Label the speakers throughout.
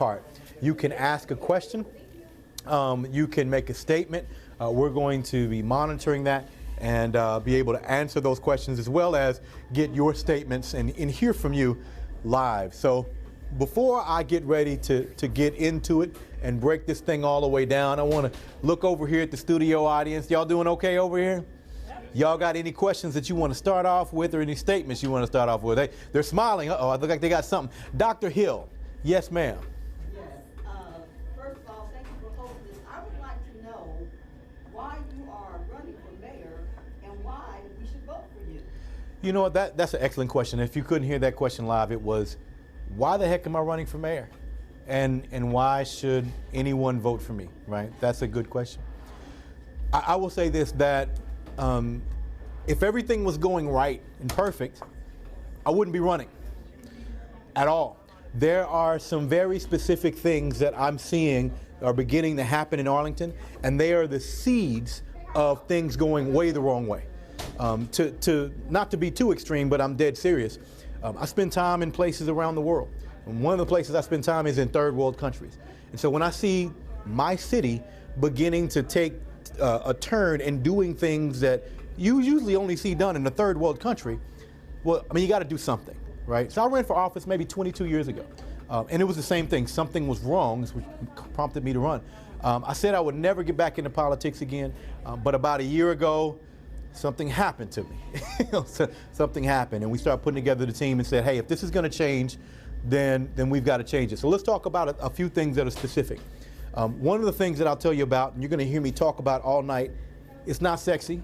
Speaker 1: part. You can ask a question. You can make a statement. We're going to be monitoring that and be able to answer those questions as well as get your statements and hear from you live. So before I get ready to get into it and break this thing all the way down, I want to look over here at the studio audience. Y'all doing okay over here? Y'all got any questions that you want to start off with or any statements you want to start off with? They're smiling. Uh-oh, I look like they got something. Dr. Hill. Yes, ma'am.
Speaker 2: Yes. First of all, thank you for hosting this. I would like to know why you are running for mayor and why we should vote for you.
Speaker 1: You know what? That's an excellent question. If you couldn't hear that question live, it was, why the heck am I running for mayor? And why should anyone vote for me, right? That's a good question. I will say this, that if everything was going right and perfect, I wouldn't be running at all. There are some very specific things that I'm seeing are beginning to happen in Arlington, and they are the seeds of things going way the wrong way. Not to be too extreme, but I'm dead serious. I spend time in places around the world. And one of the places I spend time is in third world countries. And so when I see my city beginning to take a turn and doing things that you usually only see done in a third world country, well, I mean, you got to do something, right? So I ran for office maybe 22 years ago, and it was the same thing. Something was wrong, which prompted me to run. I said I would never get back into politics again, but about a year ago, something happened to me. Something happened, and we started putting together the team and said, hey, if this is going to change, then we've got to change it. So let's talk about a few things that are specific. One of the things that I'll tell you about, and you're going to hear me talk about all night, it's not sexy.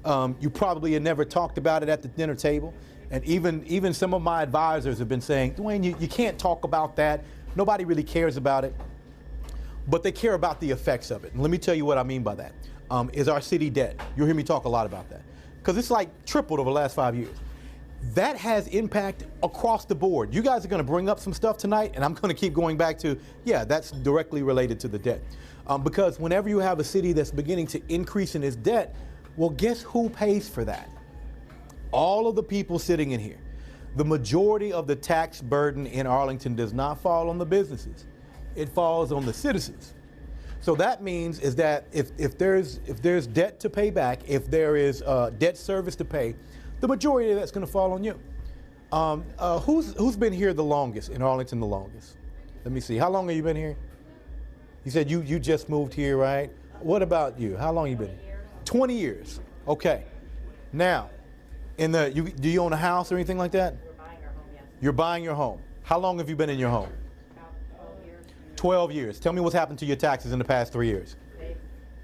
Speaker 1: You probably have never talked about it at the dinner table. And even some of my advisors have been saying, Dwayne, you can't talk about that. Nobody really cares about it. But they care about the effects of it. And let me tell you what I mean by that. Is our city debt. You'll hear me talk a lot about that. Because it's like tripled over the last 5 years. That has impact across the board. You guys are going to bring up some stuff tonight, and I'm going to keep going back to, yeah, that's directly related to the debt. Because whenever you have a city that's beginning to increase in its debt, well, guess who pays for that? All of the people sitting in here. The majority of the tax burden in Arlington does not fall on the businesses. It falls on the citizens. So that means is that if there's debt to pay back, if there is debt service to pay, the majority of that's going to fall on you. Who's been here the longest, in Arlington the longest? Let me see. How long have you been here? You said you just moved here, right? What about you? How long have you been here? 20 years. Okay. Now, do you own a house or anything like that?
Speaker 3: We're buying our home, yes.
Speaker 1: You're buying your home. How long have you been in your home?
Speaker 3: About 12 years.
Speaker 1: 12 years. Tell me what's happened to your taxes in the past 3 years.
Speaker 3: They've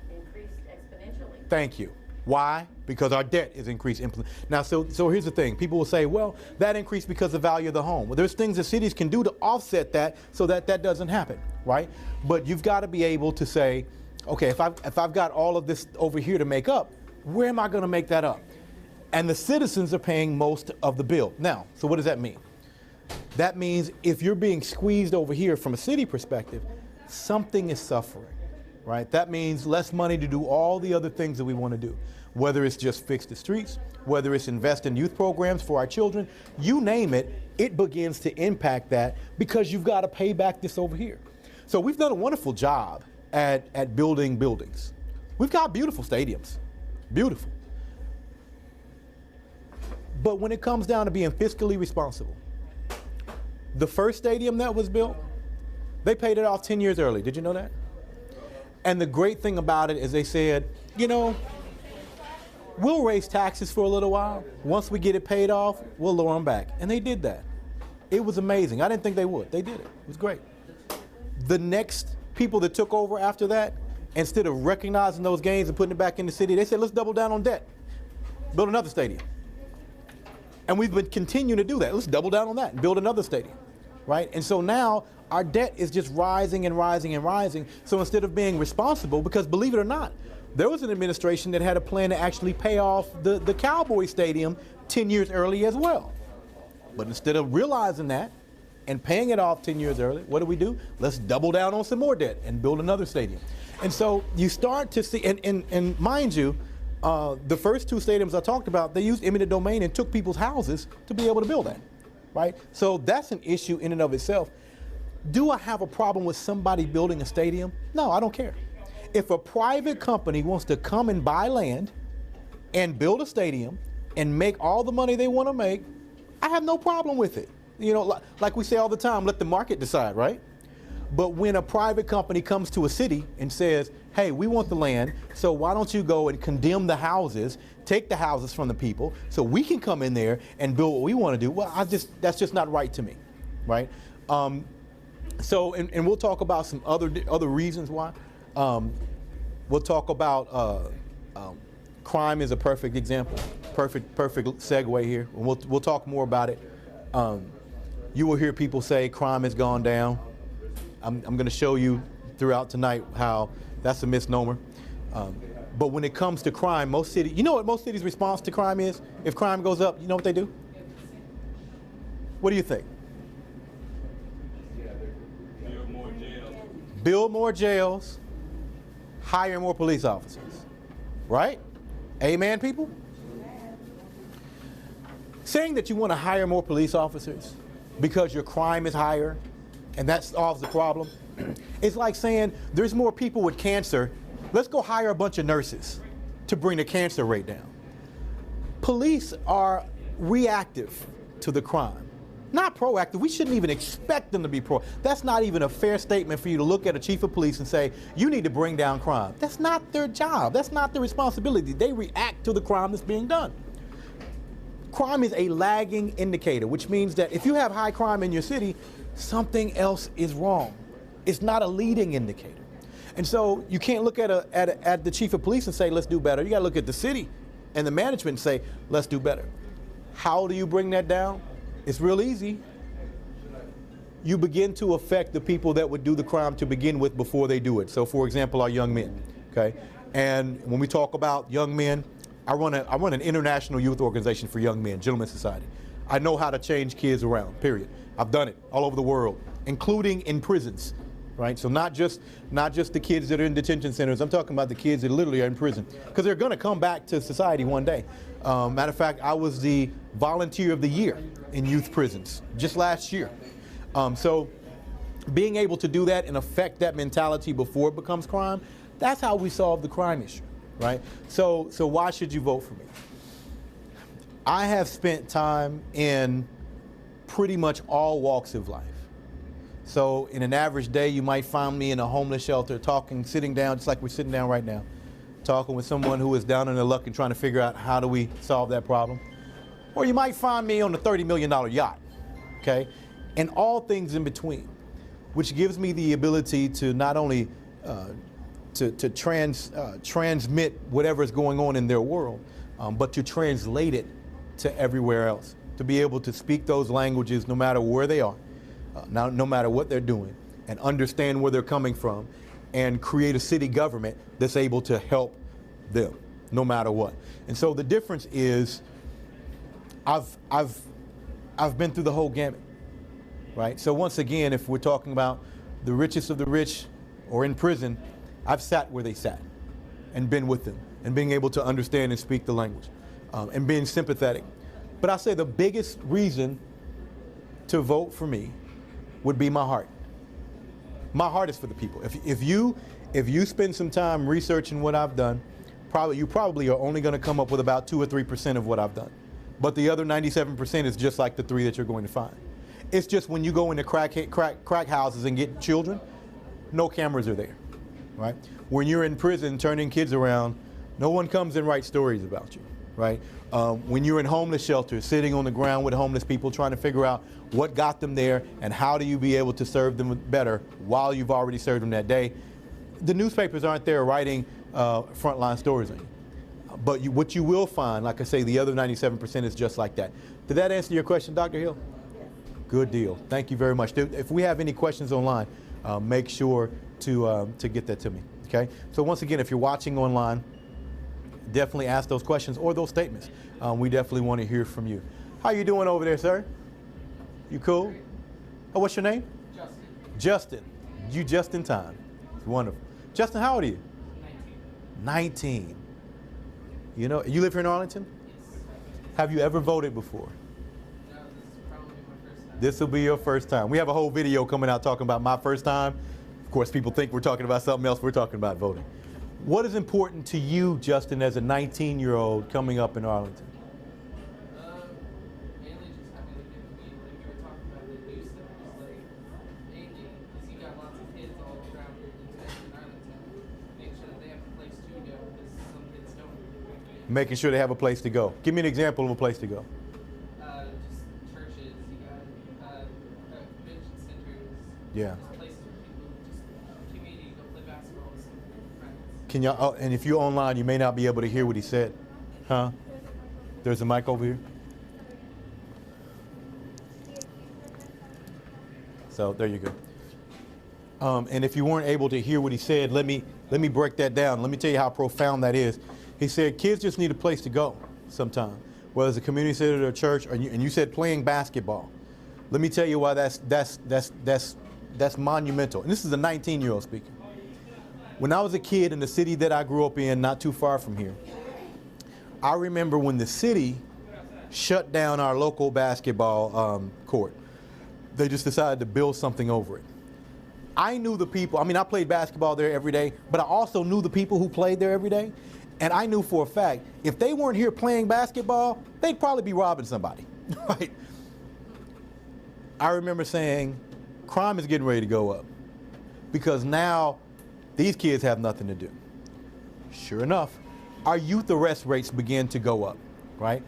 Speaker 3: increased exponentially.
Speaker 1: Thank you. Why? Because our debt is increased. Now, so here's the thing. People will say, well, that increased because of the value of the home. Well, there's things that cities can do to offset that so that doesn't happen, right? But you've got to be able to say, okay, if I've got all of this over here to make up, where am I going to make that up? And the citizens are paying most of the bill. Now, so what does that mean? That means if you're being squeezed over here from a city perspective, something is suffering, right? That means less money to do all the other things that we want to do. Whether it's just fix the streets, whether it's invest in youth programs for our children, you name it, it begins to impact that because you've got to pay back this over here. So we've done a wonderful job at building buildings. We've got beautiful stadiums, beautiful. But when it comes down to being fiscally responsible, the first stadium that was built, they paid it off 10 years early. Did you know that? And the great thing about it is they said, you know, we'll raise taxes for a little while. Once we get it paid off, we'll lower them back. And they did that. It was amazing. I didn't think they would. They did it. It was great. The next people that took over after that, instead of recognizing those gains and putting it back in the city, they said, let's double down on debt. Build another stadium. And we've been continuing to do that. Let's double down on that and build another stadium, right? And so now our debt is just rising and rising and rising. So instead of being responsible, because believe it or not, there was an administration that had a plan to actually pay off the Cowboy Stadium 10 years early as well. But instead of realizing that and paying it off 10 years early, what do? Let's double down on some more debt and build another stadium. And so you start to see, and mind you, the first two stadiums I talked about, they used eminent domain and took people's houses to be able to build that, right? So that's an issue in and of itself. Do I have a problem with somebody building a stadium? No, I don't care. If a private company wants to come and buy land and build a stadium and make all the money they want to make, I have no problem with it. You know, like we say all the time, let the market decide, right? But when a private company comes to a city and says, hey, we want the land, so why don't you go and condemn the houses, take the houses from the people, so we can come in there and build what we want to do, well, that's just not right to me, right? So we'll talk about some other reasons why. We'll talk about crime is a perfect example, perfect segue here. We'll talk more about it. You will hear people say crime has gone down. I'm going to show you throughout tonight how that's a misnomer. But when it comes to crime, most cities, you know what most cities' response to crime is? If crime goes up, you know what they do? What do you think?
Speaker 4: Build more jails.
Speaker 1: Build more jails, hire more police officers, right? Amen, people? Saying that you want to hire more police officers because your crime is higher and that solves the problem, it's like saying there's more people with cancer, let's go hire a bunch of nurses to bring the cancer rate down. Police are reactive to the crime, not proactive. We shouldn't even expect them to be That's not even a fair statement for you to look at a chief of police and say, you need to bring down crime. That's not their job. That's not their responsibility. They react to the crime that's being done. Crime is a lagging indicator, which means that if you have high crime in your city, something else is wrong. It's not a leading indicator. And so you can't look at the chief of police and say, let's do better. You got to look at the city and the management and say, let's do better. How do you bring that down? It's real easy. You begin to affect the people that would do the crime to begin with before they do it. So, for example, our young men, okay? And when we talk about young men, I run an international youth organization for young men, Gentlemen's Society. I know how to change kids around, period. I've done it all over the world, including in prisons, right? So not just the kids that are in detention centers. I'm talking about the kids that literally are in prison, because they're going to come back to society one day. Matter of fact, I was the volunteer of the year in youth prisons just last year. So being able to do that and affect that mentality before it becomes crime, that's how we solve the crime issue, right? So why should you vote for me? I have spent time in pretty much all walks of life. So in an average day, you might find me in a homeless shelter sitting down, just like we're sitting down right now, talking with someone who is down on their luck and trying to figure out how do we solve that problem. Or you might find me on a $30 million yacht, okay? And all things in between, which gives me the ability to not only transmit whatever is going on in their world, but to translate it to everywhere else, to be able to speak those languages no matter where they are, no matter what they're doing, and understand where they're coming from, and create a city government that's able to help them no matter what. And so the difference is I've been through the whole gamut, right? So once again, if we're talking about the richest of the rich or in prison, I've sat where they sat and been with them and being able to understand and speak the language and being sympathetic. But I say the biggest reason to vote for me would be my heart. My heart is for the people. If you spend some time researching what I've done, you probably are only going to come up with about 2 or 3% of what I've done. But the other 97% is just like the 3 that you're going to find. It's just when you go into crack houses and get children, no cameras are there, right? When you're in prison turning kids around, no one comes and writes stories about you, right? When you're in homeless shelters, sitting on the ground with homeless people, trying to figure out what got them there and how do you be able to serve them better while you've already served them that day, the newspapers aren't there writing frontline stories on you. But what you will find, like I say, the other 97% is just like that. Did that answer your question, Dr. Hill?
Speaker 2: Yes.
Speaker 1: Good deal. Thank you very much. If we have any questions online, make sure to get that to me, okay? So once again, if you're watching online, definitely ask those questions or those statements. We definitely want to hear from you. How you doing over there, sir? You cool? Oh, what's your name?
Speaker 5: Justin.
Speaker 1: Justin. You just in time. It's wonderful. Justin, how old are you?
Speaker 5: 19.
Speaker 1: 19. You know, you live here in Arlington?
Speaker 5: Yes.
Speaker 1: Have you ever voted before?
Speaker 5: No, this is probably my first time.
Speaker 1: This will be your first time. We have a whole video coming out talking about my first time. Of course, people think we're talking about something else. We're talking about voting. What is important to you, Justin, as a 19-year-old coming up in Arlington?
Speaker 6: Mainly just having to get the people, like you were talking about, the youth centers, like, mainly, because you got lots of kids all around Arlington, make sure that they have a place to go, because some kids don't.
Speaker 1: Making sure they have a place to go. Give me an example of a place to go.
Speaker 6: Just churches, you got convention centers,
Speaker 1: Yeah.
Speaker 6: just places where people just community go play basketball with some friends.
Speaker 1: Can y'all, oh, and if you're online, you may not be able to hear what he said. Huh? There's a mic over here. So there you go. And if you weren't able to hear what he said, let me break that down. Let me tell you how profound that is. He said kids just need a place to go sometime, whether it's a community center or a church, and you said playing basketball. Let me tell you why that's monumental. And this is a 19-year-old speaking. When I was a kid in the city that I grew up in, not too far from here, I remember when the city shut down our local basketball court. They just decided to build something over it. I knew the people. I mean, I played basketball there every day, but I also knew the people who played there every day. And I knew for a fact, if they weren't here playing basketball, they'd probably be robbing somebody, right? I remember saying, crime is getting ready to go up because now these kids have nothing to do. Sure enough, our youth arrest rates began to go up, right?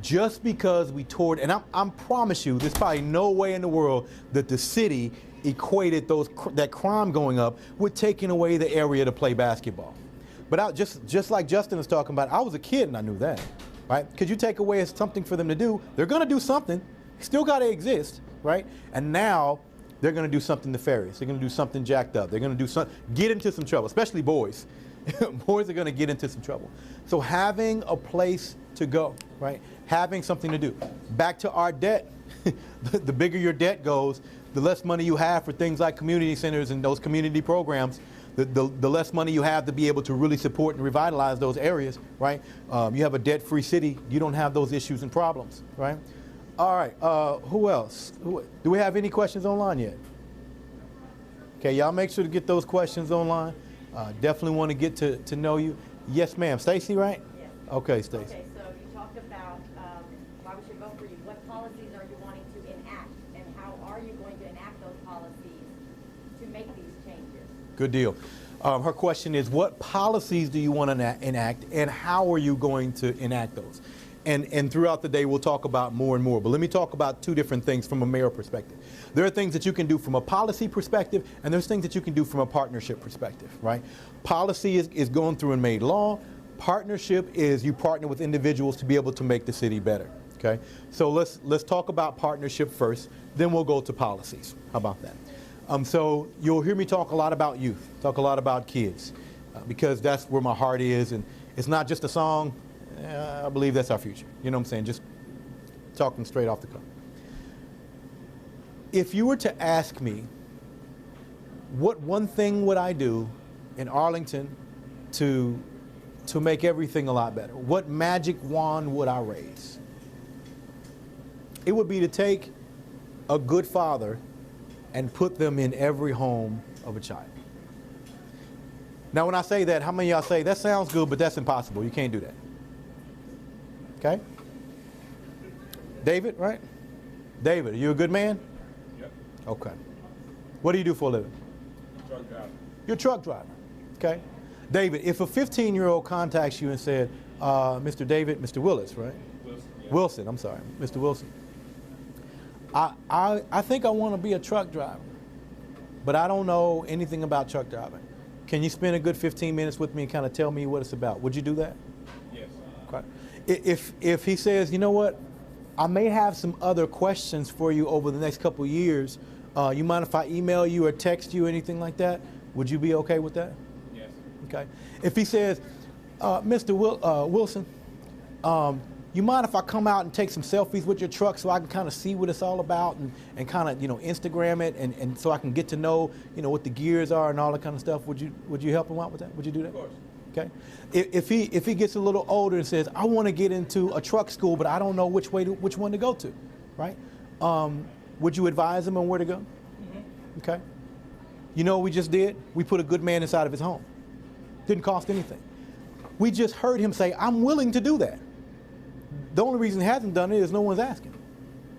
Speaker 1: Just because we toured, and I promise you, there's probably no way in the world that the city equated that crime going up with taking away the area to play basketball. But just like Justin was talking about, I was a kid and I knew that, right? Because you take away something for them to do, they're going to do something. Still got to exist, right? And now they're going to do something nefarious. They're going to do something jacked up. They're going to do something, get into some trouble, especially boys. Boys are going to get into some trouble. So having a place to go, right? Having something to do. Back to our debt. The bigger your debt goes, the less money you have for things like community centers and those community programs. The less money you have to be able to really support and revitalize those areas, right? You have a debt-free city, you don't have those issues and problems, right? All right, who else? Do we have any questions online yet? Okay, y'all make sure to get those questions online. Definitely want to get to know you. Yes, ma'am. Stacy, right?
Speaker 3: Yes.
Speaker 1: Okay, Stacy.
Speaker 3: Okay, so you talked about why we should vote for you. What policies are you wanting to enact, and how are you going to enact those policies to make these changes?
Speaker 1: Good deal. Her question is, what policies do you want to enact, and how are you going to enact those? And throughout the day, we'll talk about more and more. But let me talk about two different things from a mayor perspective. There are things that you can do from a policy perspective, and there's things that you can do from a partnership perspective, right? Policy is going through and made law. Partnership is you partner with individuals to be able to make the city better, okay? So let's talk about partnership first, then we'll go to policies. How about that? So you'll hear me talk a lot about youth, talk a lot about kids, because that's where my heart is, and it's not just a song. I believe that's our future. You know what I'm saying? Just talking straight off the cuff. If you were to ask me, what one thing would I do in Arlington to make everything a lot better? What magic wand would I raise? It would be to take a good father and put them in every home of a child. Now, when I say that, how many of y'all say, that sounds good, but that's impossible. You can't do that. Okay? David, right? David, are you a good man?
Speaker 4: Yep.
Speaker 1: Okay. What do you do for a living?
Speaker 4: Truck driver.
Speaker 1: You're a truck driver. Okay? David, if a 15-year-old contacts you and said, Mr. David, Mr. Willis, right?
Speaker 4: Wilson. Yeah.
Speaker 1: Wilson, I'm sorry, Mr. Wilson. I think I want to be a truck driver, but I don't know anything about truck driving. Can you spend a good 15 minutes with me and kind of tell me what it's about? Would you do that?
Speaker 4: Yes.
Speaker 1: Okay. If he says, you know what, I may have some other questions for you over the next couple of years, you mind if I email you or text you or anything like that? Would you be okay with that?
Speaker 4: Yes.
Speaker 1: Okay. If he says, Mr. Wilson, you mind if I come out and take some selfies with your truck so I can kind of see what it's all about and kind of, Instagram it and so I can get to know, what the gears are and all that kind of stuff? Would you help him out with that? Would you do that?
Speaker 4: Of course.
Speaker 1: Okay. If he gets a little older and says, I want to get into a truck school, but I don't know which one to go to, right? would you advise him on where to go? Okay. You know what we just did? We put a good man inside of his home. Didn't cost anything. We just heard him say, I'm willing to do that. The only reason he hasn't done it is no one's asking.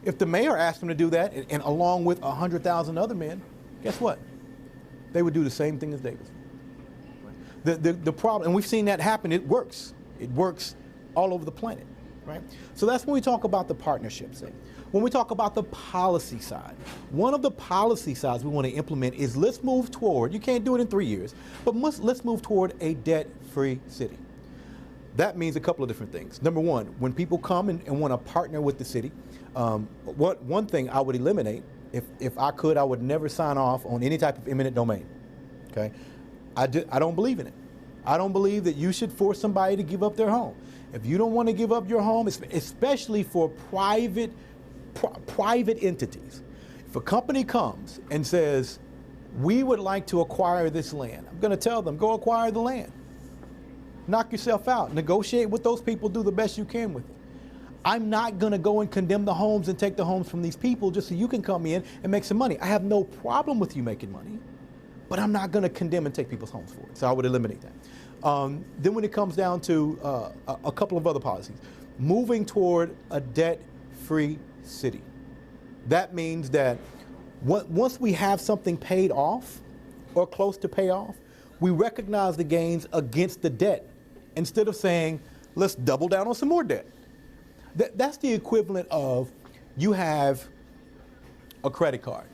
Speaker 1: If the mayor asked him to do that, and along with 100,000 other men, guess what? They would do the same thing as Davis. The problem, and we've seen that happen, it works. It works all over the planet, right? So that's when we talk about the partnership thing. When we talk about the policy side, one of the policy sides we want to implement is let's move toward, you can't do it in 3 years, but let's move toward a debt-free city. That means a couple of different things. Number one, when people come and want to partner with the city, one thing I would eliminate, if I could, I would never sign off on any type of eminent domain, okay? I don't believe in it. I don't believe that you should force somebody to give up their home. If you don't want to give up your home, especially for private entities, if a company comes and says, we would like to acquire this land, I'm going to tell them, go acquire the land. Knock yourself out. Negotiate with those people. Do the best you can with it. I'm not going to go and condemn the homes and take the homes from these people just so you can come in and make some money. I have no problem with you making money, but I'm not going to condemn and take people's homes for it. So I would eliminate that. Then when it comes down to a couple of other policies, moving toward a debt-free city. That means that once we have something paid off or close to pay off, we recognize the gains against the debt instead of saying, let's double down on some more debt. That's the equivalent of you have a credit card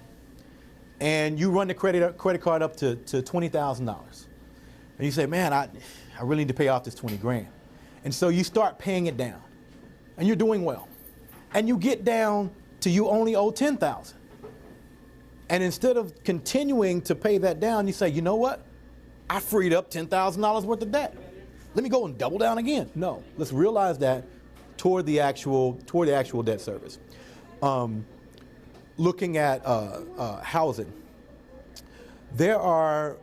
Speaker 1: and you run the credit card up to $20,000. And you say, man, I really need to pay off this 20 grand. And so you start paying it down and you're doing well. And you get down to you only owe 10,000. And instead of continuing to pay that down, you say, you know what? I freed up $10,000 worth of debt. Let me go and double down again. No, let's realize that toward the actual debt service. Looking at housing, there are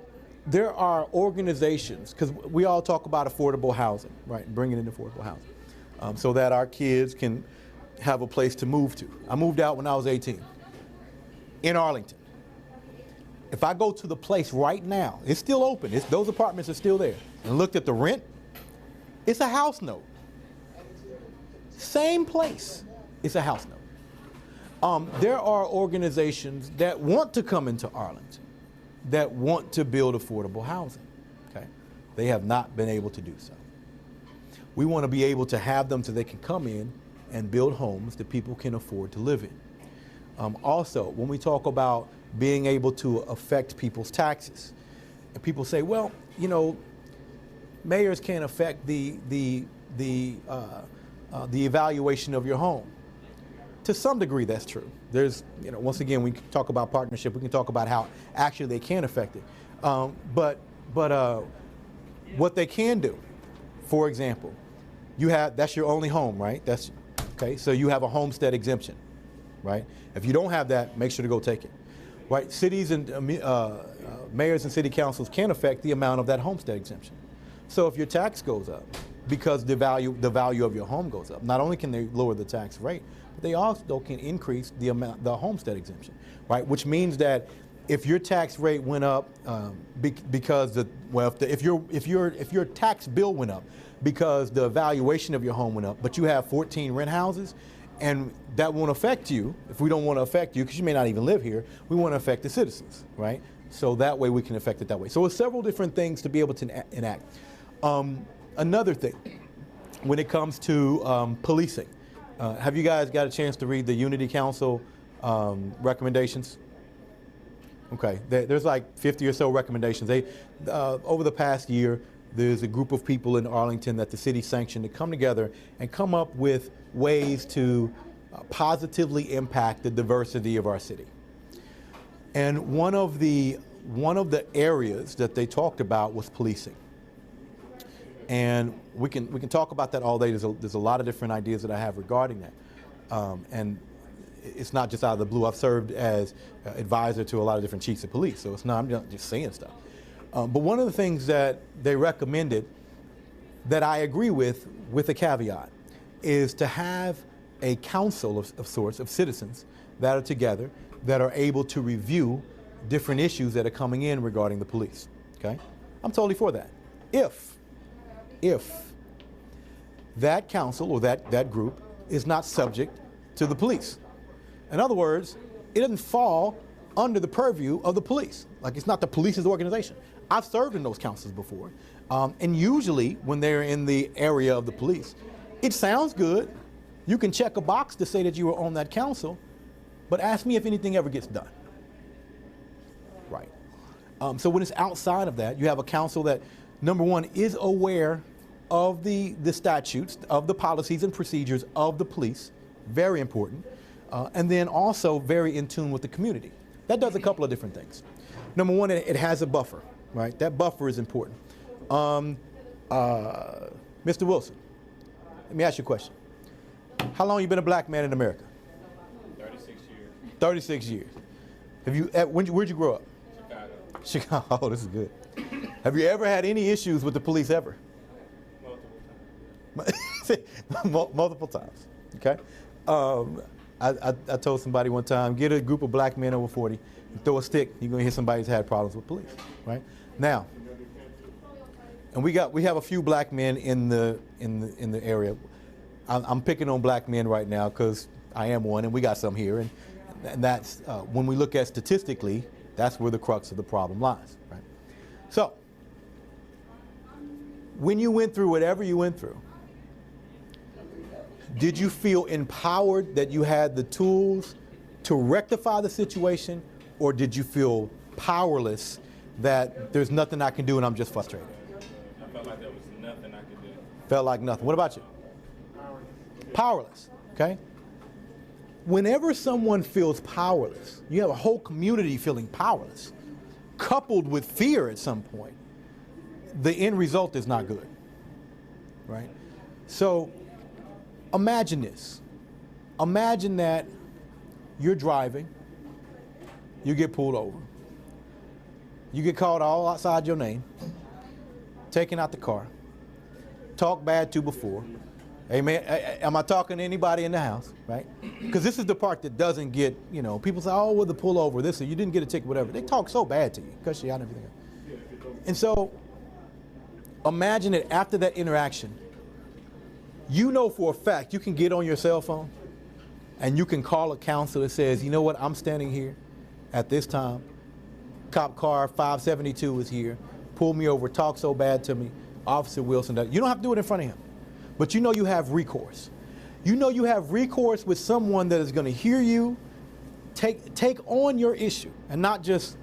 Speaker 1: organizations, because we all talk about affordable housing, right? Bringing in affordable housing, so that our kids can have a place to move to. I moved out when I was 18 in Arlington. If I go to the place right now, it's still open. Those apartments are still there. And looked at the rent, it's a house note. Same place, it's a house note. There are organizations that want to come into Arlington, that want to build affordable housing. Okay, they have not been able to do so. We want to be able to have them so they can come in and build homes that people can afford to live in. Also, when we talk about being able to affect people's taxes, and people say, well, you know, mayors can't affect the evaluation of your home. To some degree, that's true. There's, you know, once again, we can talk about partnership. We can talk about how actually they can affect it. But what they can do, for example, that's your only home, right? That's okay. So you have a homestead exemption, right? If you don't have that, make sure to go take it, right? Cities and mayors and city councils can affect the amount of that homestead exemption. So if your tax goes up because the value of your home goes up, not only can they lower the tax rate, but they also can increase the homestead exemption, right? Which means that if your tax rate went up because if your tax bill went up because the valuation of your home went up, but you have 14 rent houses, and that won't affect you. If we don't want to affect you, because you may not even live here, we want to affect the citizens, right? So that way we can affect it that way. So it's several different things to be able to enact. Another thing, when it comes to policing, have you guys got a chance to read the Unity Council recommendations? Okay, there's like 50 or so recommendations. Over the past year, there's a group of people in Arlington that the city sanctioned to come together and come up with ways to positively impact the diversity of our city. And one of the areas that they talked about was policing. And we can talk about that all day. There's a lot of different ideas that I have regarding that. And it's not just out of the blue. I've served as advisor to a lot of different chiefs of police, so it's not, I'm not just saying stuff. But one of the things that they recommended that I agree with a caveat, is to have a council of sorts of citizens that are together that are able to review different issues that are coming in regarding the police. Okay? I'm totally for that. If that council or that group is not subject to the police. In other words, it doesn't fall under the purview of the police. Like, it's not the police's organization. I've served in those councils before. And usually when they're in the area of the police, it sounds good. You can check a box to say that you were on that council, but ask me if anything ever gets done. Right. So when it's outside of that, you have a council that, number one, is aware of the statutes, of the policies and procedures of the police, very important, and then also very in tune with the community. That does a couple of different things. Number one, it has a buffer, right? That buffer is important. Mr. Wilson, let me ask you a question. How long you been a black man in America?
Speaker 4: 36 years.
Speaker 1: 36 years. Have you? Where'd you grow up?
Speaker 4: Chicago.
Speaker 1: Chicago. Oh, this is good. Have you ever had any issues with the police ever? Multiple times. Okay. I told somebody one time, get a group of black men over 40, and throw a stick. You're gonna hear somebody's had problems with police, right? Now, and we have a few black men in the area. I'm picking on black men right now because I am one, and we got some here, and that's when we look at statistically, that's where the crux of the problem lies, right? So, when you went through whatever you went through, did you feel empowered that you had the tools to rectify the situation, or did you feel powerless that there's nothing I can do and I'm just frustrated?
Speaker 4: I felt like there was nothing I could do.
Speaker 1: Felt like nothing. What about you? Powerless, okay? Whenever someone feels powerless, you have a whole community feeling powerless, coupled with fear at some point, the end result is not good, right? So imagine this. Imagine that you're driving, you get pulled over, you get called all outside your name, taken out the car, talked bad to before. Amen. Am I talking to anybody in the house, right? Because this is the part that doesn't get, people say, oh, well, the pullover, this, or you didn't get a ticket, whatever. They talk so bad to you, cuss you out and everything else. And so imagine that after that interaction, you know for a fact you can get on your cell phone and you can call a counselor that says, you know what, I'm standing here at this time. Cop car 572 is here. Pull me over, talk so bad to me. Officer Wilson, you don't have to do it in front of him. But you know you have recourse. You know you have recourse with someone that is going to hear you, take on your issue, and not just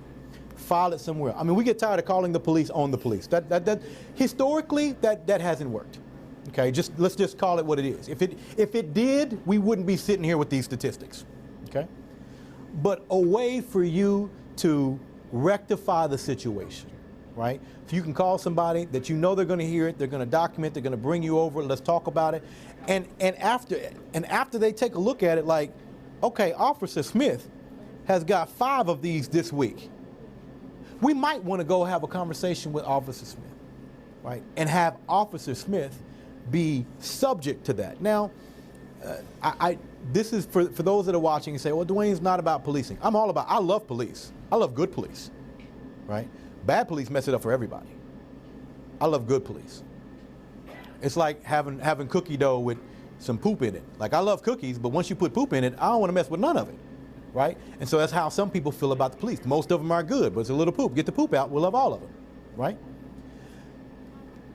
Speaker 1: file it somewhere. I mean, we get tired of calling the police on the police. That historically, that hasn't worked. Okay, let's just call it what it is. If it did, we wouldn't be sitting here with these statistics. Okay, but a way for you to rectify the situation, right? If you can call somebody that you know they're going to hear it, they're going to document, they're going to bring you over, let's talk about it, and after they take a look at it, like, okay, Officer Smith has got 5 of these this week. We might want to go have a conversation with Officer Smith, right? And have Officer Smith be subject to that. Now, this is for those that are watching and say, well, Dwayne's not about policing. I love police. I love good police, right? Bad police mess it up for everybody. I love good police. It's like having cookie dough with some poop in it. Like, I love cookies, but once you put poop in it, I don't want to mess with none of it, right? And so that's how some people feel about the police. Most of them are good, but it's a little poop. Get the poop out, we'll love all of them, right?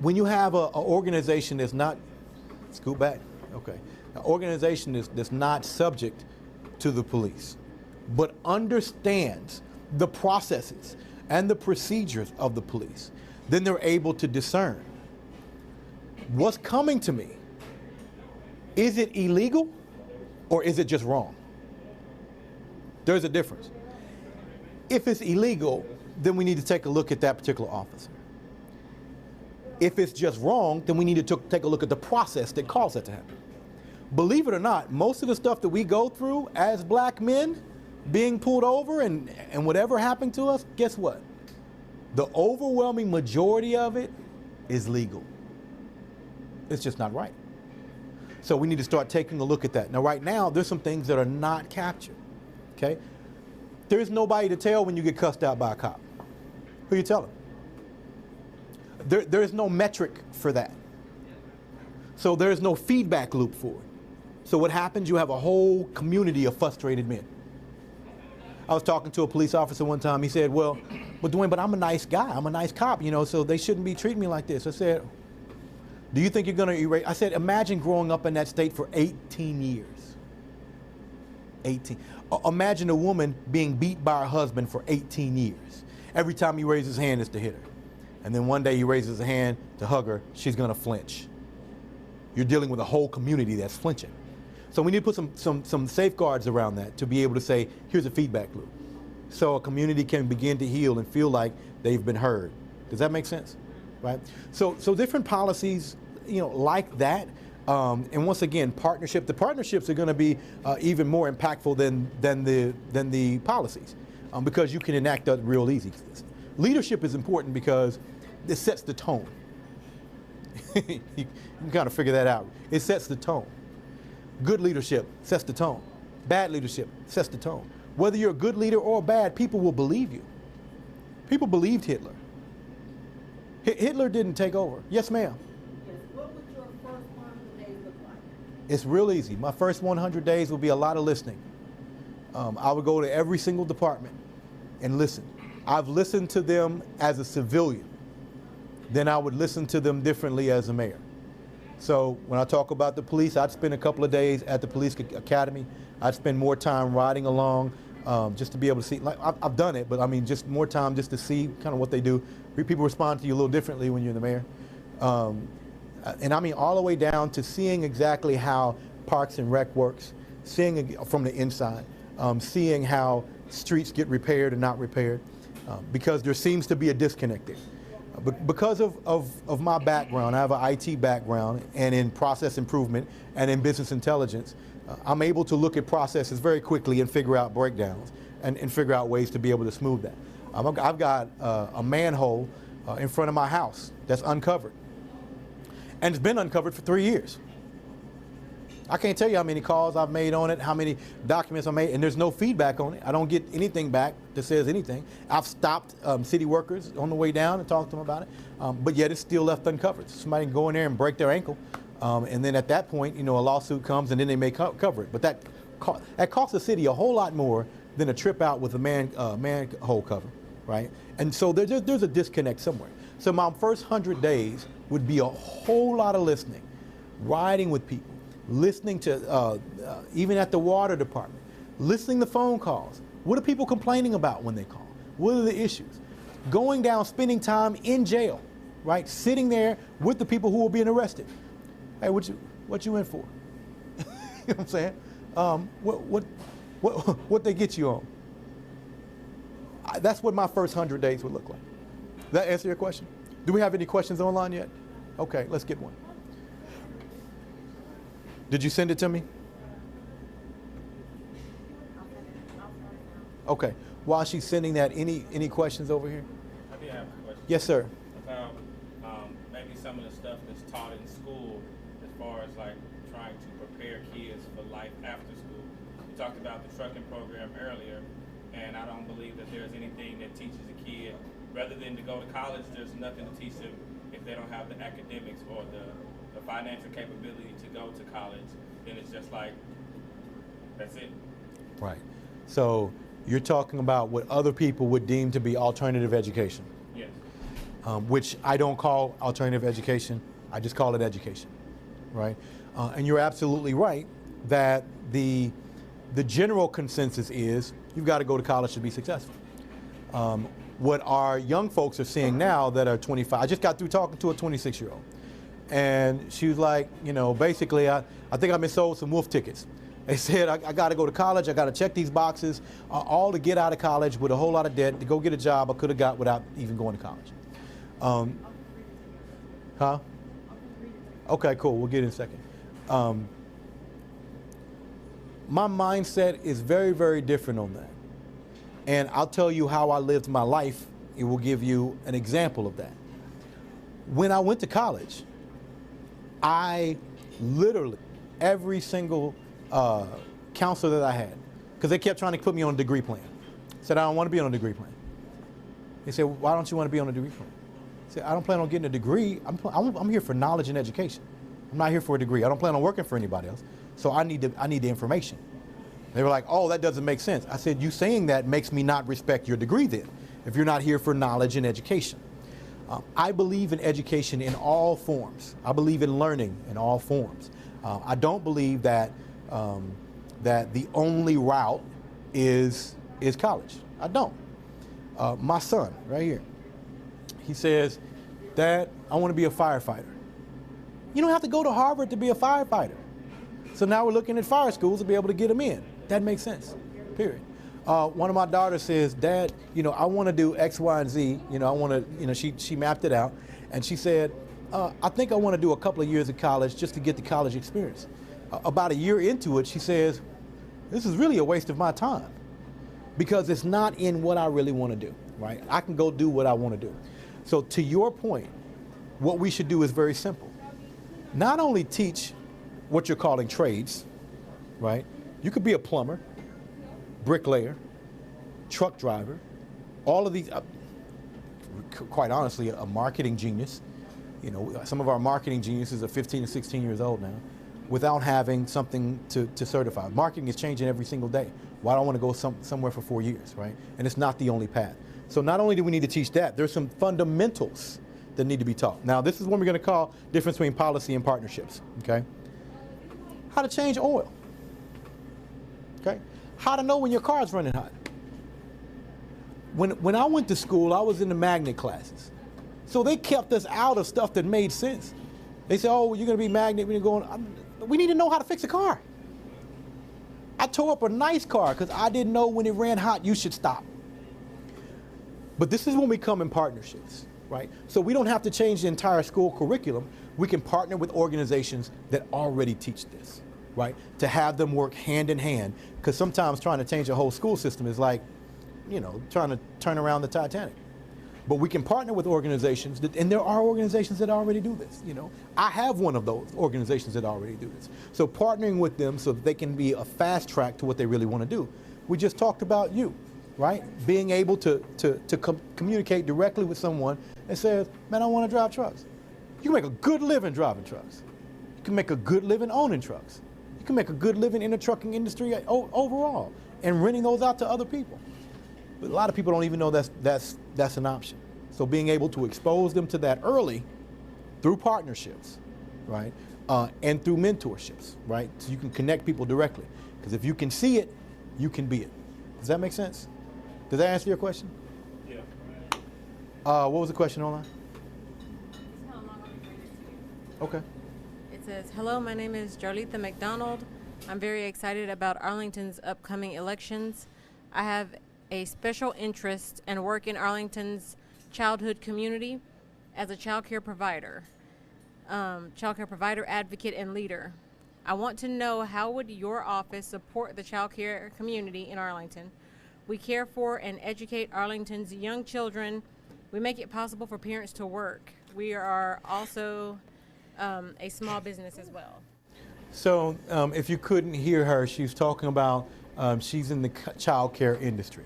Speaker 1: When you have an organization that's not, scoot back, okay, an organization that's not subject to the police, but understands the processes and the procedures of the police, then they're able to discern what's coming to me. Is it illegal or is it just wrong? There's a difference. If it's illegal, then we need to take a look at that particular officer. If it's just wrong, then we need to take a look at the process that caused that to happen. Believe it or not, most of the stuff that we go through as black men, being pulled over and whatever happened to us, guess what? The overwhelming majority of it is legal. It's just not right. So we need to start taking a look at that. Now, right now, there's some things that are not captured. Okay? There's nobody to tell when you get cussed out by a cop. Who you telling? There is no metric for that. So there's no feedback loop for it. So what happens? You have a whole community of frustrated men. I was talking to a police officer one time. He said, well, Dwayne, but I'm a nice guy. I'm a nice cop, you know, so they shouldn't be treating me like this. I said, do you think you're going to erase? I said, imagine growing up in that state for 18 years. 18. Imagine a woman being beat by her husband for 18 years. Every time he raises his hand, it's to hit her. And then one day he raises his hand to hug her, she's going to flinch. You're dealing with a whole community that's flinching. So we need to put some safeguards around that to be able to say, here's a feedback loop. So a community can begin to heal and feel like they've been heard. Does that make sense? Right? So different policies, you know, like that. And once again, the partnerships are going to be even more impactful than the policies, because you can enact that real easy. Leadership is important because it sets the tone. You can kind of figure that out. It sets the tone. Good leadership sets the tone. Bad leadership sets the tone. Whether you're a good leader or bad, people will believe you. People believed Hitler. Hitler didn't take over. Yes, ma'am.
Speaker 2: Yes, what would your first 100 days look like?
Speaker 1: It's real easy. My first 100 days will be a lot of listening. I would go to every single department and listen. I've listened to them as a civilian. Then I would listen to them differently as a mayor. So when I talk about the police, I'd spend a couple of days at the police academy. I'd spend more time riding along just to be able to see. Like I've done it, but I mean, just more time just to see kind of what they do. People respond to you a little differently when you're the mayor. And I mean all the way down to seeing exactly how Parks and Rec works, seeing it from the inside, seeing how streets get repaired and not repaired, because there seems to be a disconnect there. Because of my background, I have an IT background, and in process improvement and in business intelligence, I'm able to look at processes very quickly and figure out breakdowns and figure out ways to be able to smooth that. I've got a manhole in front of my house that's uncovered, and it's been uncovered for 3 years. I can't tell you how many calls I've made on it, how many documents I made, and there's no feedback on it. I don't get anything back that says anything. I've stopped city workers on the way down and talked to them about it, but yet it's still left uncovered. Somebody can go in there and break their ankle, and then at that point, you know, a lawsuit comes, and then they may cover it. But that costs the city a whole lot more than a trip out with a manhole cover, right? And so there's a disconnect somewhere. So my first 100 days would be a whole lot of listening, riding with people, listening to, even at the water department, listening to phone calls. What are people complaining about when they call? What are the issues? Going down, spending time in jail, right? Sitting there with the people who are being arrested. Hey, what you in for? You know what I'm saying? What they get you on? That's what my first 100 days would look like. Does that answer your question? Do we have any questions online yet? Okay, let's get one. Did you send it to me? Okay. While she's sending that, any questions over here?
Speaker 4: I did have a question.
Speaker 1: Yes, sir.
Speaker 4: About maybe some of the stuff that's taught in school as far as like trying to prepare kids for life after school. You talked about the trucking program earlier, and I don't believe that there's anything that teaches a kid, rather than to go to college, there's nothing to teach them if they don't have the academics or the financial capability to go to college. Then it's just like, that's it.
Speaker 1: Right. So you're talking about what other people would deem to be alternative education.
Speaker 4: Yes.
Speaker 1: Which I don't call alternative education. I just call it education, right? And you're absolutely right that the general consensus is you've got to go to college to be successful. What our young folks are seeing now that are 25, I just got through talking to a 26-year-old. And she was like, you know, basically, I think I've been sold some wolf tickets. They said, I got to go to college, I got to check these boxes, all to get out of college with a whole lot of debt, to go get a job I could have got without even going to college. Huh? Okay, cool, we'll get in a second. My mindset is very, very different on that. And I'll tell you how I lived my life. It will give you an example of that. When I went to college, I literally, every single counselor that I had, because they kept trying to put me on a degree plan. I said, I don't want to be on a degree plan. They said, why don't you want to be on a degree plan? I said, I don't plan on getting a degree. I'm here for knowledge and education. I'm not here for a degree. I don't plan on working for anybody else. So I need the information. They were like, oh, that doesn't make sense. I said, you saying that makes me not respect your degree then, if you're not here for knowledge and education. I believe in education in all forms. I believe in learning in all forms. I don't believe that that the only route is college. I don't. My son, right here, he says, Dad, I want to be a firefighter. You don't have to go to Harvard to be a firefighter. So now we're looking at fire schools to be able to get them in. That makes sense, period. One of my daughters says, Dad, I want to do X, Y, and Z. I want to, she mapped it out. And she said, I think I want to do a couple of years of college just to get the college experience. About a year into it, she says, this is really a waste of my time because it's not in what I really want to do, right? I can go do what I want to do. So to your point, what we should do is very simple. Not only teach what you're calling trades, right? You could be a plumber, bricklayer, truck driver, all of these, quite honestly, a marketing genius. Some of our marketing geniuses are 15 and 16 years old now without having something to certify. Marketing is changing every single day. Why do I want to go somewhere for 4 years, right? And it's not the only path. So not only do we need to teach that, there's some fundamentals that need to be taught. Now, this is what we're going to call difference between policy and partnerships, okay? How to change oil, okay? How to know when your car's running hot. When I went to school, I was in the magnet classes. So they kept us out of stuff that made sense. They said, oh, you're going to be magnet when you're going, we need to know how to fix a car. I tore up a nice car because I didn't know when it ran hot, you should stop. But this is when we come in partnerships, right? So we don't have to change the entire school curriculum. We can partner with organizations that already teach this, right? To have them work hand in hand, because sometimes trying to change a whole school system is like, trying to turn around the Titanic. But we can partner with organizations, and there are organizations that already do this. I have one of those organizations that already do this. So partnering with them so that they can be a fast track to what they really want to do. We just talked about you, right? Being able to communicate directly with someone that says, man, I want to drive trucks. You can make a good living driving trucks. You can make a good living owning trucks. You can make a good living in the trucking industry overall and renting those out to other people. But a lot of people don't even know that's an option. So being able to expose them to that early through partnerships, right, and through mentorships, right, so you can connect people directly. Because if you can see it, you can be it. Does that make sense? Does that answer your question?
Speaker 4: Yeah.
Speaker 1: What was the question online?
Speaker 7: How long will we read it to you?
Speaker 1: Okay.
Speaker 7: It says, hello, my name is Jarletha McDonald. I'm very excited about Arlington's upcoming elections. I have a special interest and work in Arlington's childhood community as a child care provider, advocate, and leader. I want to know, how would your office support the child care community in Arlington? We care for and educate Arlington's young children. We make it possible for parents to work. We are also a small business as well.
Speaker 1: So if you couldn't hear her, she's talking about she's in the child care industry.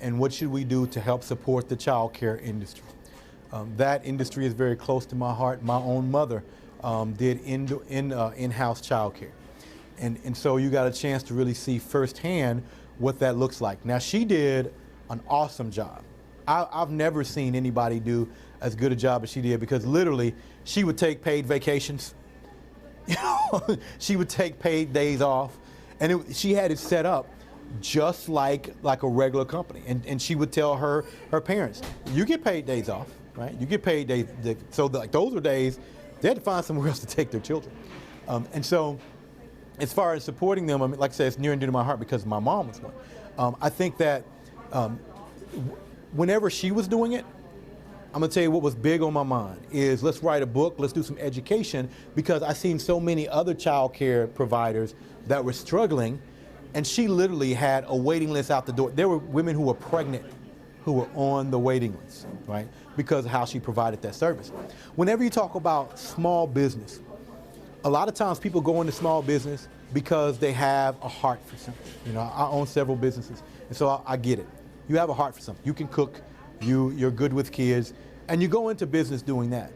Speaker 1: And what should we do to help support the child care industry? That industry is very close to my heart. My own mother did in-house child care. And so you got a chance to really see firsthand what that looks like. Now, she did an awesome job. I've never seen anybody do as good a job as she did, because literally she would take paid vacations. She would take paid days off. And she had it set up just like a regular company. And she would tell her parents, you get paid days off, right? You get paid days. So those were days they had to find somewhere else to take their children. And so as far as supporting them, I mean, like I said, it's near and dear to my heart because my mom was one. I think that whenever she was doing it, I'm gonna tell you what was big on my mind is, let's write a book, let's do some education, because I've seen so many other child care providers that were struggling, and she literally had a waiting list out the door. There were women who were pregnant who were on the waiting list, right, because of how she provided that service. Whenever you talk about small business, a lot of times people go into small business because they have a heart for something. You know, I own several businesses, and so I get it. You have a heart for something. You can cook, you're good with kids, and you go into business doing that.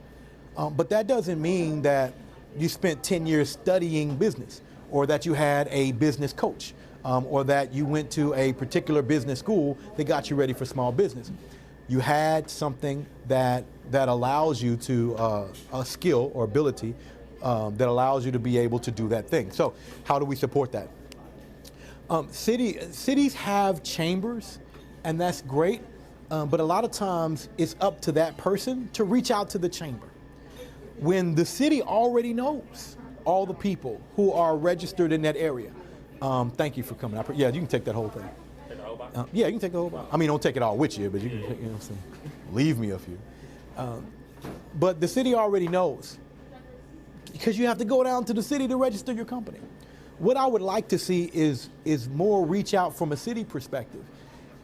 Speaker 1: But that doesn't mean that you spent 10 years studying business, or that you had a business coach, or that you went to a particular business school that got you ready for small business. You had something that allows you to, a skill or ability that allows you to be able to do that thing. So how do we support that? Cities have chambers, and that's great, but a lot of times it's up to that person to reach out to the chamber. When the city already knows all the people who are registered in that area. Thank you for coming. Yeah, you can take that whole thing.
Speaker 4: Take the whole box?
Speaker 1: Yeah, you can take the whole box. I mean, don't take it all with you, but you can, leave me a few. But the city already knows, because you have to go down to the city to register your company. What I would like to see is more reach out from a city perspective,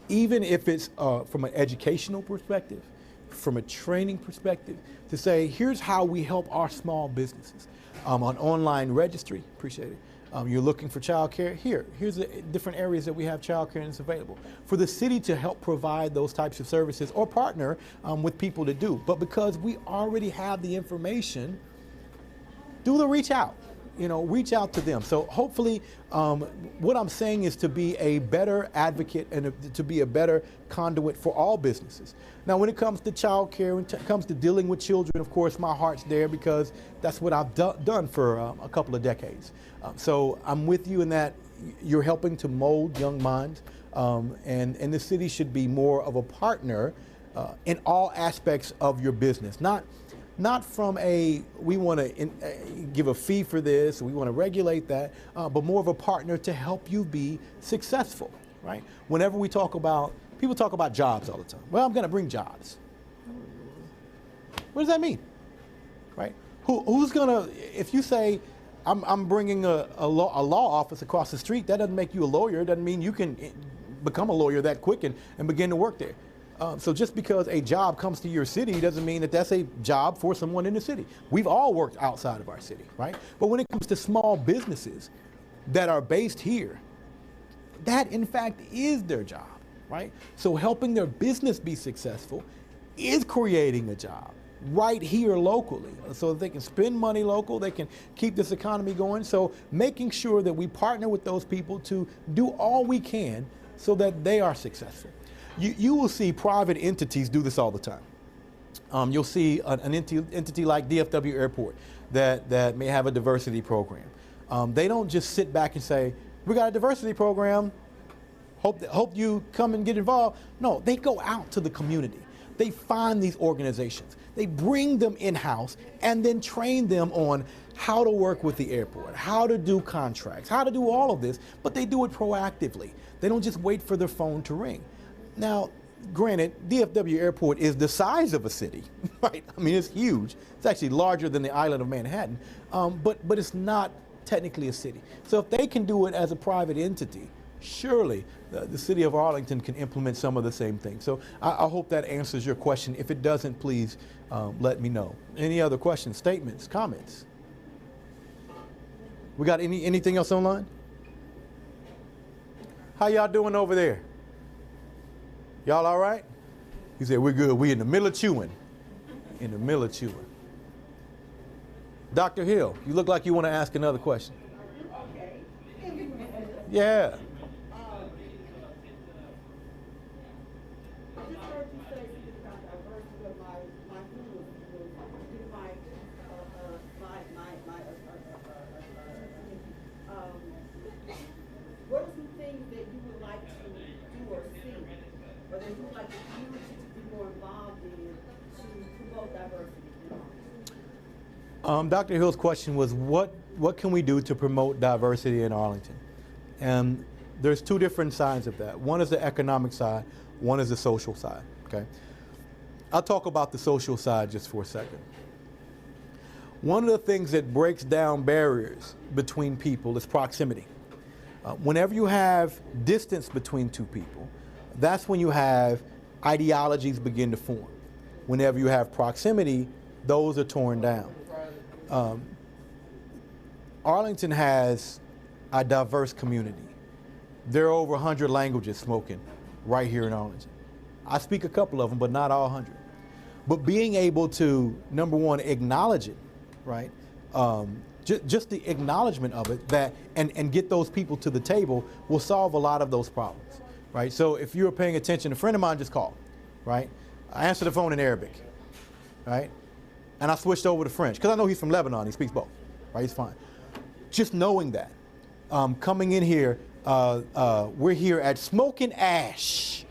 Speaker 1: even if it's from an educational perspective, from a training perspective, to say, here's how we help our small businesses. An online registry, appreciate it. You're looking for childcare, here's the different areas that we have childcare and it's available. For the city to help provide those types of services or partner with people to do. But because we already have the information, do the reach out. Reach out to them. So hopefully, what I'm saying is to be a better advocate and to be a better conduit for all businesses. Now, when it comes to childcare, when it comes to dealing with children, of course, my heart's there because that's what I've done for a couple of decades. So I'm with you in that you're helping to mold young minds, and the city should be more of a partner in all aspects of your business. Not from we want to give a fee for this, we want to regulate that, but more of a partner to help you be successful, right? Whenever people talk about jobs all the time. Well, I'm going to bring jobs. What does that mean, right? Who's going to, if you say, I'm bringing a law office across the street, that doesn't make you a lawyer. It doesn't mean you can become a lawyer that quick and begin to work there. So just because a job comes to your city doesn't mean that that's a job for someone in the city. We've all worked outside of our city, right? But when it comes to small businesses that are based here, that in fact is their job, right? So helping their business be successful is creating a job right here locally. So that they can spend money local, they can keep this economy going. So making sure that we partner with those people to do all we can so that they are successful. You will see private entities do this all the time. You'll see an entity like DFW Airport that may have a diversity program. They don't just sit back and say, we got a diversity program, hope you come and get involved. No, they go out to the community. They find these organizations. They bring them in-house and then train them on how to work with the airport, how to do contracts, how to do all of this, but they do it proactively. They don't just wait for their phone to ring. Now, granted, DFW Airport is the size of a city, right? I mean, it's huge. It's actually larger than the island of Manhattan, but it's not technically a city. So if they can do it as a private entity, surely the city of Arlington can implement some of the same things. So I hope that answers your question. If it doesn't, please let me know. Any other questions, statements, comments? We got anything else online? How y'all doing over there? Y'all all right? He said, we're good. We're in the middle of chewing. In the middle of chewing. Dr. Hill, you look like you want to ask another question.
Speaker 2: Okay.
Speaker 1: Yeah.
Speaker 2: I just heard you say something about diversity of my food, what are some things that you would like to do or see, or that you would like the community to be more involved in to promote diversity?
Speaker 1: Dr. Hill's question was, what can we do to promote diversity in Arlington? And there's two different sides of that. One is the economic side, one is the social side, okay? I'll talk about the social side just for a second. One of the things that breaks down barriers between people is proximity. Whenever you have distance between two people, that's when you have ideologies begin to form. Whenever you have proximity, those are torn down. Arlington has a diverse community. There are over 100 languages spoken right here in Arlington. I speak a couple of them, but not all 100. But being able to, number one, acknowledge it, right? Just the acknowledgement of it, that and get those people to the table will solve a lot of those problems, right? So if you're paying attention, a friend of mine just called, right? I answered the phone in Arabic, right? And I switched over to French, because I know he's from Lebanon, he speaks both, right? He's fine. Just knowing that, coming in here, we're here at Smokin' Ash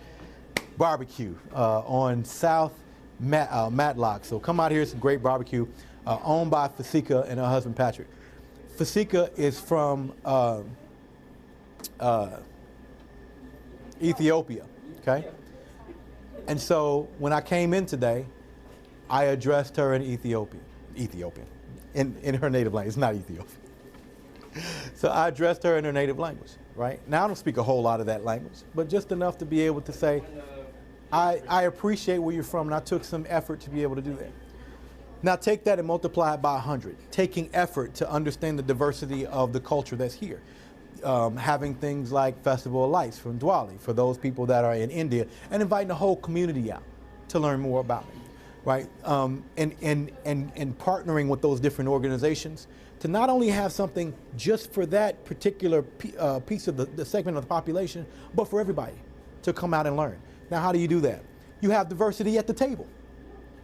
Speaker 1: Barbecue on South Matlock. So come out here, it's a great barbecue, owned by Fasika and her husband Patrick. Fasika is from Ethiopia, okay? And so when I came in today, I addressed her in Ethiopian, in her native language. It's not Ethiopian. So I addressed her in her native language, right? Now I don't speak a whole lot of that language, but just enough to be able to say, I appreciate where you're from, and I took some effort to be able to do that. Now take that and multiply it by 100, taking effort to understand the diversity of the culture that's here. Having things like Festival of Lights from Diwali for those people that are in India, and inviting the whole community out to learn more about it, right? And partnering with those different organizations to not only have something just for that particular piece of the segment of the population, but for everybody to come out and learn. Now, how do you do that? You have diversity at the table,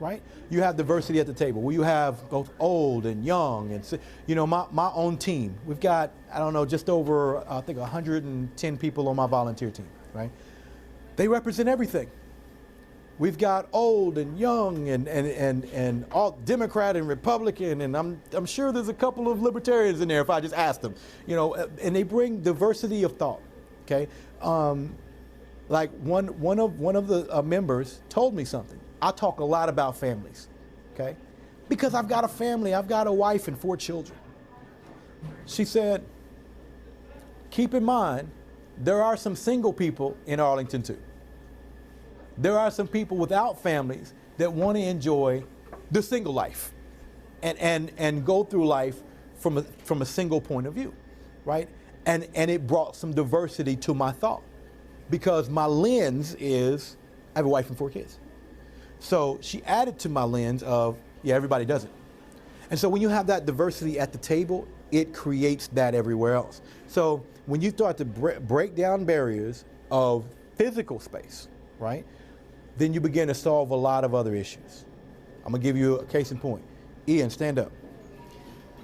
Speaker 1: right? You have diversity at the table where you have both old and young, and you know, my own team. We've got, I don't know, just over I think 110 people on my volunteer team, right? They represent everything. We've got old and young and all Democrat and Republican, and I'm sure there's a couple of libertarians in there if I just ask them, you know, and they bring diversity of thought, okay? Like one of the members told me something. I talk a lot about families, okay? Because I've got a family, I've got a wife and 4 children. She said, keep in mind, there are some single people in Arlington too. There are some people without families that want to enjoy the single life and go through life from a single point of view, right? And it brought some diversity to my thought, because my lens is, I have a wife and 4 kids. So she added to my lens of, yeah, everybody does it. And so when you have that diversity at the table, it creates that everywhere else. So when you start to break down barriers of physical space, right, then you begin to solve a lot of other issues. I'm gonna give you a case in point. Ian, stand up.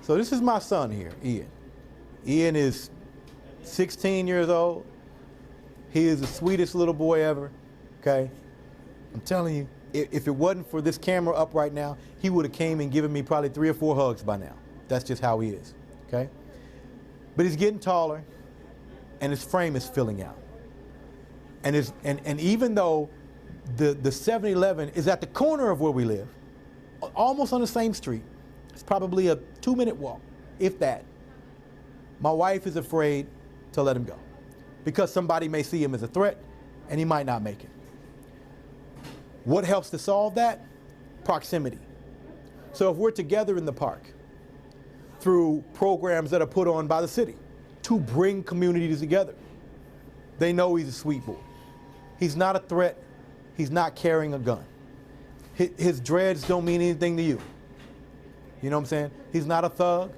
Speaker 1: So this is my son here, Ian. Ian is 16 years old. He is the sweetest little boy ever, okay? I'm telling you, if it wasn't for this camera up right now, he would have came and given me probably 3 or 4 hugs by now. That's just how he is, okay? But he's getting taller, and his frame is filling out. And even though the 7-Eleven is at the corner of where we live, almost on the same street, it's probably a 2-minute walk, if that. My wife is afraid to let him go, because somebody may see him as a threat, and he might not make it. What helps to solve that? Proximity. So if we're together in the park through programs that are put on by the city to bring communities together, they know he's a sweet boy. He's not a threat. He's not carrying a gun. His dreads don't mean anything to you. You know what I'm saying? He's not a thug.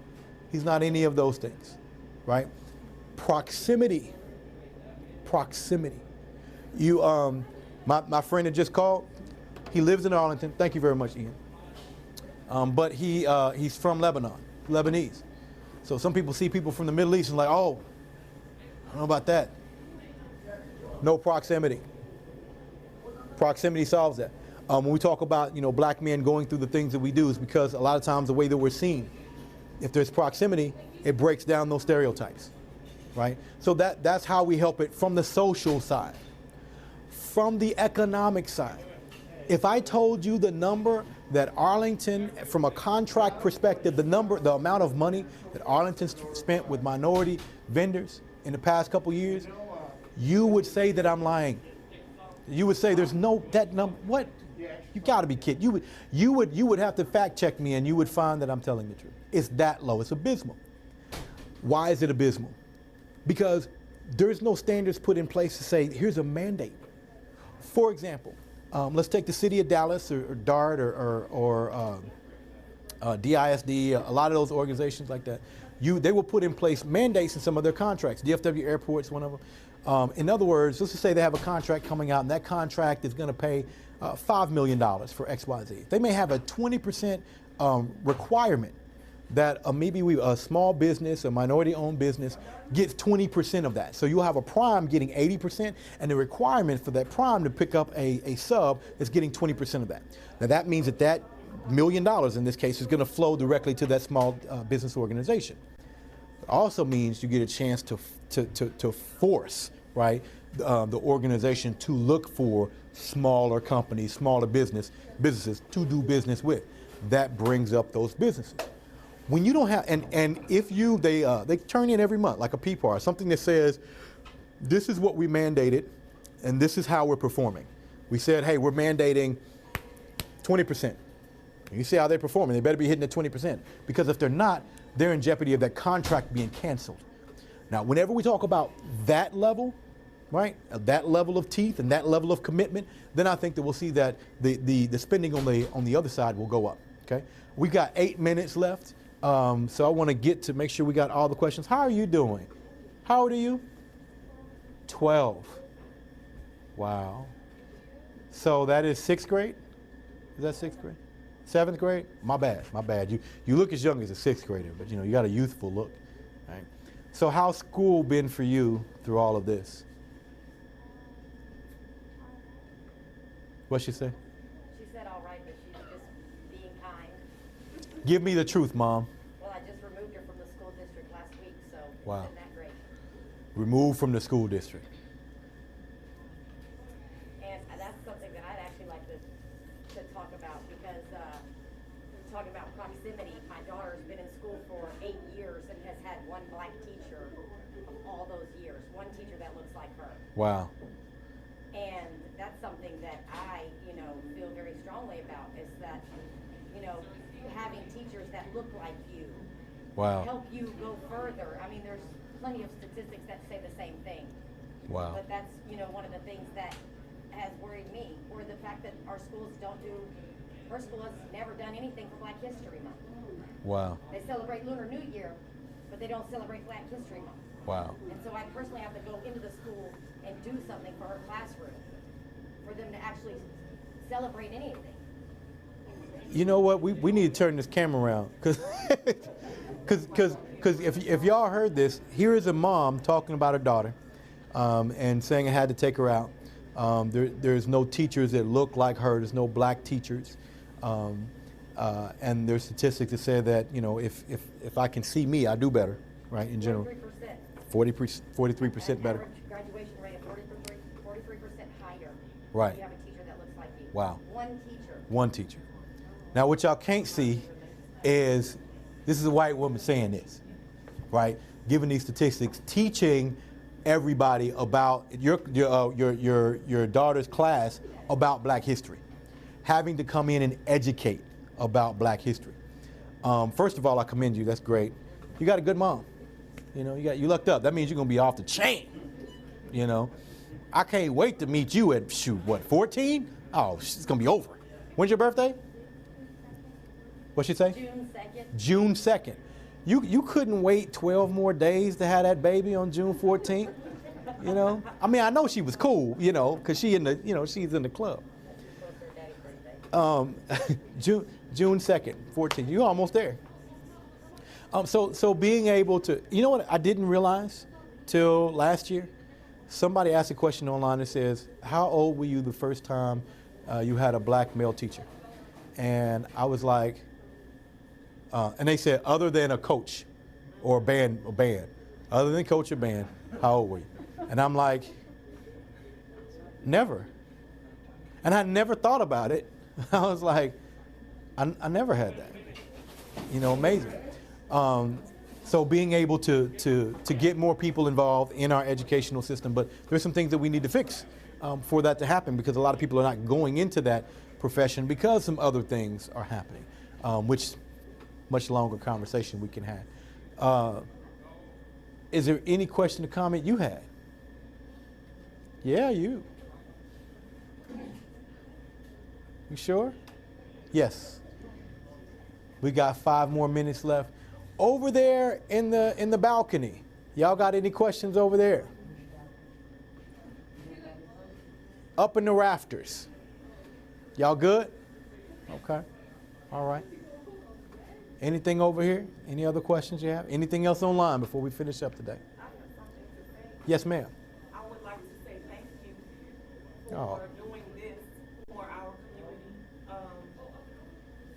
Speaker 1: He's not any of those things, right? Proximity. Proximity. You, my friend that just called, he lives in Arlington. Thank you very much, Ian. But he's from Lebanon, Lebanese. So some people see people from the Middle East and like, oh, I don't know about that. No proximity. Proximity solves that. When we talk about, you know, black men going through the things that we do, is because a lot of times the way that we're seen, if there's proximity, it breaks down those stereotypes, right? So that's how we help it from the social side. From the economic side, if I told you the number that Arlington, from a contract perspective, the amount of money that Arlington spent with minority vendors in the past couple years, you would say that I'm lying. You would say there's no, that number, what? You gotta be kidding. You would have to fact check me, and you would find that I'm telling the truth. It's that low, it's abysmal. Why is it abysmal? because there's no standards put in place to say, here's a mandate. For example, let's take the city of Dallas or DART or DISD, a lot of those organizations like that. They will put in place mandates in some of their contracts. DFW Airport's one of them. In other words, let's just say they have a contract coming out, and that contract is going to pay $5 million for XYZ. They may have a 20% requirement that maybe a small business, a minority-owned business, gets 20% of that. So you'll have a prime getting 80%, and the requirement for that prime to pick up a sub is getting 20% of that. Now that means that $1 million in this case is going to flow directly to that small business organization. It also means you get a chance to force, right, the organization to look for smaller companies, smaller businesses to do business with. That brings up those businesses. When you don't have, and if they turn in every month like a PPAR, something that says, this is what we mandated, and this is how we're performing. We said, hey, we're mandating 20%. You see how they're performing. They better be hitting the 20%, because if they're not, they're in jeopardy of that contract being canceled. Now, whenever we talk about that level, right, that level of teeth and that level of commitment, then I think that we'll see that the spending on the other side will go up. Okay, we've got 8 minutes left, so I want to get to make sure we got all the questions. How are you doing? How old are you? 12. Wow. So that is 6th grade? Is that 6th grade? 7th grade? My bad. You look as young as a 6th grader, but you got a youthful look. Right? So how's school been for you through all of this? What'd she say?
Speaker 3: She said all right, but she's just being kind.
Speaker 1: Give me the truth, Mom.
Speaker 3: Well, I just removed her from the school district last week, so
Speaker 1: Wow.
Speaker 3: isn't that great?
Speaker 1: Removed from the school district.
Speaker 3: And that's something that I'd actually like to talk about, because talking about proximity, my daughter's been in school for 8 years and has had one black teacher of all those years, one teacher that looks like her.
Speaker 1: Wow.
Speaker 3: And that's something that I, feel very strongly about, is that, having teachers that look like you
Speaker 1: Wow.
Speaker 3: help you go further. I mean, there's plenty of statistics that say the same thing.
Speaker 1: Wow.
Speaker 3: But that's, one of the things that has worried me, or the fact that our schools her school has never done anything for Black History Month.
Speaker 1: Wow.
Speaker 3: They celebrate Lunar New Year, but they don't celebrate Black History Month.
Speaker 1: Wow.
Speaker 3: And so I personally have to go into the school and do something for her classroom, for them to actually celebrate anything.
Speaker 1: You know what? We need to turn this camera around, because if y'all heard this, here is a mom talking about her daughter, and saying I had to take her out. There's no teachers that look like her. There's no black teachers, and there's statistics that say that if I can see me, I do better, right? In general, 43% better.
Speaker 3: Average graduation rate of 43% higher.
Speaker 1: Right.
Speaker 3: If you have a teacher that looks like you.
Speaker 1: Wow.
Speaker 3: One teacher.
Speaker 1: Now, what y'all can't see is this is a white woman saying this, right? Giving these statistics, teaching everybody about your daughter's class about Black history, having to come in and educate about Black history. First of all, I commend you. That's great. You got a good mom. You lucked up. That means you're gonna be off the chain. I can't wait to meet you at 14? Oh, it's gonna be over. When's your birthday? What'd she say?
Speaker 3: June 2nd.
Speaker 1: June 2nd. You couldn't wait 12 more days to have that baby on June 14th. I mean, I know she was cool, because she's in the club. June 2nd, 14th. You're almost there. So being able to, what I didn't realize till last year? Somebody asked a question online that says, how old were you the first time you had a black male teacher? And I was like, and they said, other than a coach or a band, other than coach or band, how old were you? And I'm like, never. And I never thought about it. I was like, I never had that. Amazing. So being able to get more people involved in our educational system, but there's some things that we need to fix for that to happen, because a lot of people are not going into that profession because some other things are happening, which much longer conversation we can have. Is there any question or comment you had? Yeah, you. You sure? Yes. We got 5 more minutes left. Over there in the balcony, y'all got any questions over there? Up in the rafters. Y'all good? Okay. All right. Anything over here? Any other questions you have? Anything else online before we finish up today?
Speaker 8: I have something to say.
Speaker 1: Yes, ma'am.
Speaker 8: I would like to say thank you for
Speaker 1: Oh.
Speaker 8: doing this for our community.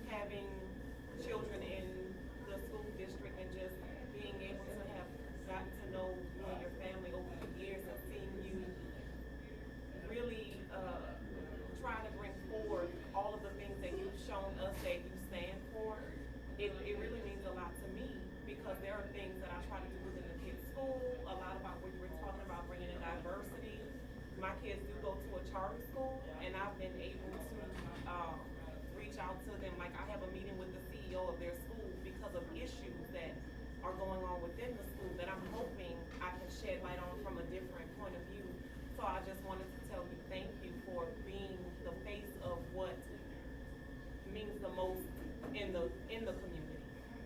Speaker 8: Having children in the school district and just being able to have gotten to know you and your family over the years and seeing you really try to bring forward all of the things that you've shown us that you stand for. It really means a lot to me because there are things that I try to do within the kids' school, a lot about what you were talking about, bringing in diversity. My kids do go to a charter school, and I've been able to reach out to them. Like, I have a meeting with the CEO of their school because of issues that are going on within the school that I'm hoping I can shed light on from a different point of view. So I just wanted to tell you thank you for being the face of what means the most in the community.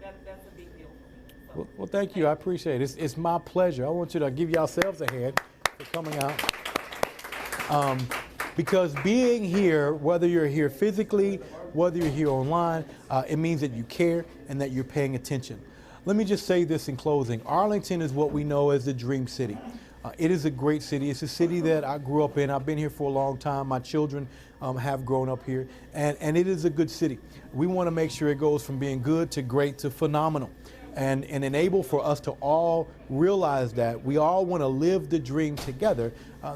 Speaker 8: That's a big deal for me. So,
Speaker 1: Well, thank you. I appreciate it. It's my pleasure. I want you to give yourselves a hand for coming out. Because being here, whether you're here physically, whether you're here online, it means that you care and that you're paying attention. Let me just say this in closing. Arlington is what we know as the Dream City. It is a great city. It's a city that I grew up in. I've been here for a long time. My children have grown up here, and it is a good city. We want to make sure it goes from being good to great to phenomenal, and enable for us to all realize that we all want to live the dream together.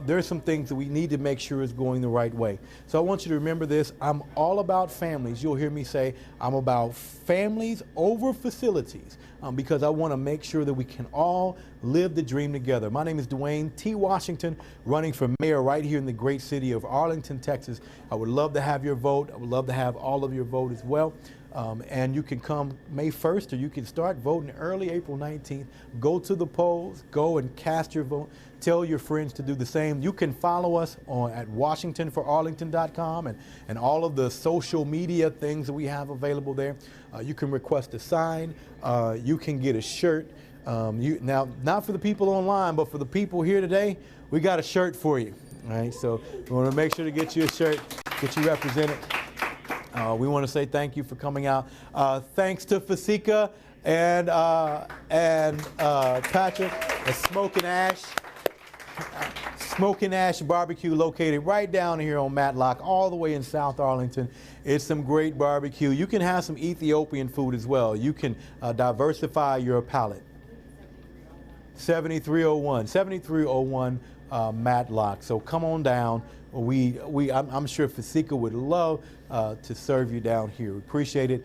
Speaker 1: There are some things that we need to make sure is going the right way. So I want you to remember this. I'm all about families. You'll hear me say I'm about families over facilities because I want to make sure that we can all live the dream together. My name is Dwayne T. Washington, running for mayor right here in the great city of Arlington, Texas. I would love to have your vote. I would love to have all of your vote as well. And you can come May 1st, or you can start voting early April 19th. Go to the polls, go and cast your vote. Tell your friends to do the same. You can follow us at WashingtonForArlington.com and all of the social media things that we have available there. You can request a sign. You can get a shirt. Now, not for the people online, but for the people here today, we got a shirt for you. All right, so we want to make sure to get you a shirt, get you represented. We want to say thank you for coming out. Thanks to Fasika and Patrick at Smoking Ash Barbecue, located right down here on Matlock, all the way in South Arlington. It's some great barbecue. You can have some Ethiopian food as well. You can diversify your palate. 7301 Matlock. So come on down. I'm sure Fasika would love to serve you down here. We appreciate it.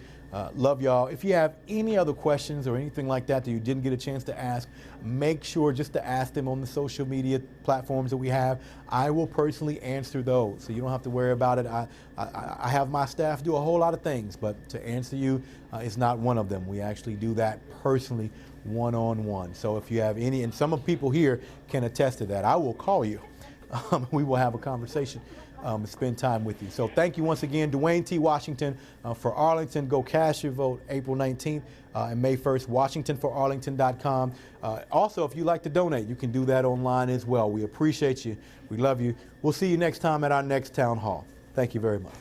Speaker 1: Love y'all. If you have any other questions or anything like that you didn't get a chance to ask, make sure just to ask them on the social media platforms that we have. I will personally answer those, so you don't have to worry about it. I have my staff do a whole lot of things, but to answer you is not one of them. We actually do that personally, one-on-one. So if you have any, and some of the people here can attest to that, I will call you. We will have a conversation and spend time with you. So thank you once again, Dwayne T. Washington for Arlington. Go cast your vote April 19th and May 1st, WashingtonForArlington.com. Also, if you'd like to donate, you can do that online as well. We appreciate you. We love you. We'll see you next time at our next town hall. Thank you very much.